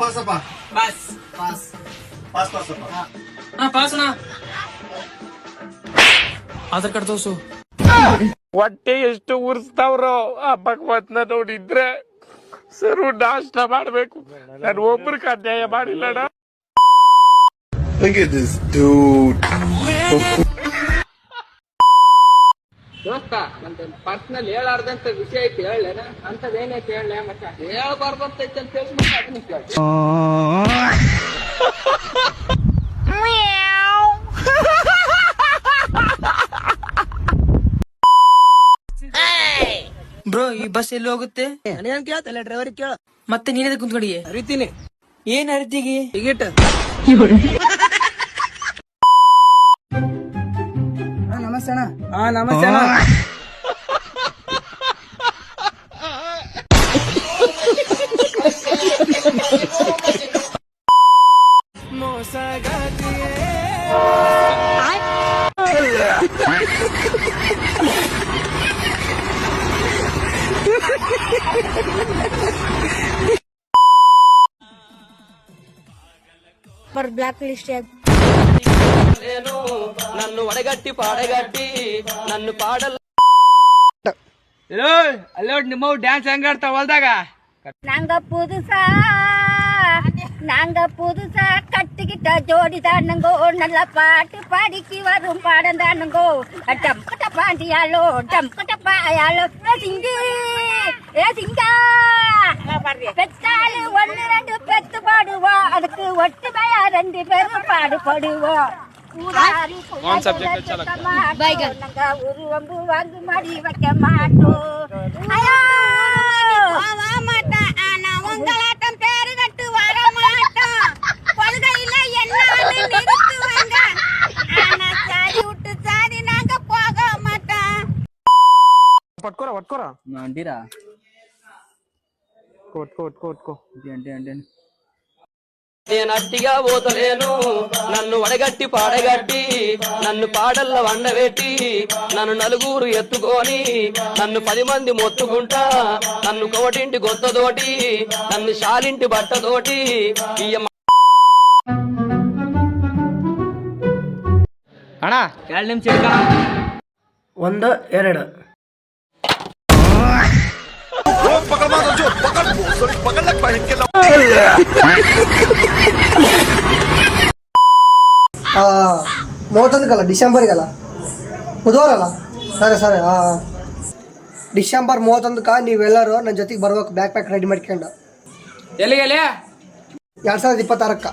ಪಾಸಪ್ಪ. Pass pass ಪಾಸಪ್ಪ. Pass ಅಣ್ಣ. Aadhaar card ತೋರ್ಸು. ಹೊಟ್ಟೆ ಎಷ್ಟು ಉರ್ಸ್ತಾವ್ರೋ ಆ ಭಗವತ್ನ ನೋಡಿದ್ರೆ ಸರು ನಾಷ್ಟ ಮಾಡ್ಬೇಕು. ನಾನು ಒಬ್ರಿಗೆ ಅನ್ಯಾಯ ಮಾಡಿಲ್ಲಣ್ಣ. Look at this dude. ದೋಸ್ತ ನಂದು ಪರ್ಸನಲ್ ಹೇಳಾರ್ದಂತ ವಿಷಯ ಐತಿ ಹೇಳೇನ ಅಂತದ್ ಏನೈತಿ ಹೇಳ ಮತ್ತೆ ಹೇಳ್ಬಾರ್ದಂತೈತಿ ಅಂತ ಹೇಳಿ ಮತ್ತೆ ಅದನ್ನ ಕೇಳಿ. ಬ್ರೋ ಈ ಬಸ್ ಎಲ್ಲಿ ಹೋಗುತ್ತೆ? ನನಗೇನ್ ಕೇಳ್ತಲ್ಲ ಡ್ರೈವರ್ ಕೇಳ. ಮತ್ತೆ ನೀನೇ ಕುಂತ್ಕೊಡಿ. ಅರಿತೀನಿ ಏನ್ ಅರಿತಿಗಿ? ಟಿಕೆಟ್. ನಮಸ್ತೆ ಅಣ್ಣ. ನಮಸ್ತೆ ಅಣ್ಣ. ಬ್ಲಾಕ್ ಲಿಸ್ಟ್ ನನ್ನ ಒಡಗಟ್ಟಿ ಪಾಡಗಟ್ಟಿ ನನ್ನ ಪಾಡಲ್ಲ. ಅಲ್ಲೋ ನಿಮ್ಮ ಡ್ಯಾನ್ಸ್ ಹೆಂಗ ಆಡ್ತಾವ ಹೊಲ್ದಾಗ? நாங்க புதுசா கட்டுக்கிட்ட ஜோடிதானுங்கோ, நல்ல பாட்டு பாடிக்கு வரும் பாடந்தானுங்கோ. டம்கட்ட பாண்டியாலோ டம்கட்ட பாயாலோ சிங்கி சிங்கா பெத்தாலு ஒன்னு ரெண்டு பெத்து பாடுவோம், அதுக்கு ஒட்டுமையா 2 பேரும் பாடுபடுவோம். உருவம்பு வாங்கு மாடி வைக்க மாட்டோம். உங்களாட்டம் பேரு கட்டு வர மாட்டோம். கொள்கையில என்னாலும் நிறுத்துவாங்க. ஆனா சாதி விட்டு சாதி நாங்க போக மாட்டோம். పట్టుకోరా అంటీరా కొట్టుకో అంటే నేను అట్టిగా పోతలేను. నన్ను వడగట్టి పాడగట్టి నన్ను పాడల్ల వండబెట్టి నన్ను నలుగురు ఎత్తుకొని నన్ను 10 మంది మొత్తుకుంటా, నన్ను కోటింటి గొత్తతోటి నన్ను శాలింటి బట్టతోటి అಣ್ಣ 2 ನಿಮಿಷ ಇರ್ಕ. 1 2 31 ಕಲ ಡಿಸೆಂಬರ್ ಗಲ ಬುಧವಾರಲ್ಲ. ಸರಿ ಡಿಸೆಂಬರ್ 31ಕ ನೀವೆಲ್ಲರೂ ನನ್ನ ಜೊತೆಗೆ ಬರ್ಬೇಕು. ಬ್ಯಾಕ್ ಪ್ಯಾಕ್ ರೆಡಿ ಮಾಡ್ಕೊಂಡು ಎಲ್ಲಿಗೆ 2026ಕ್ಕ.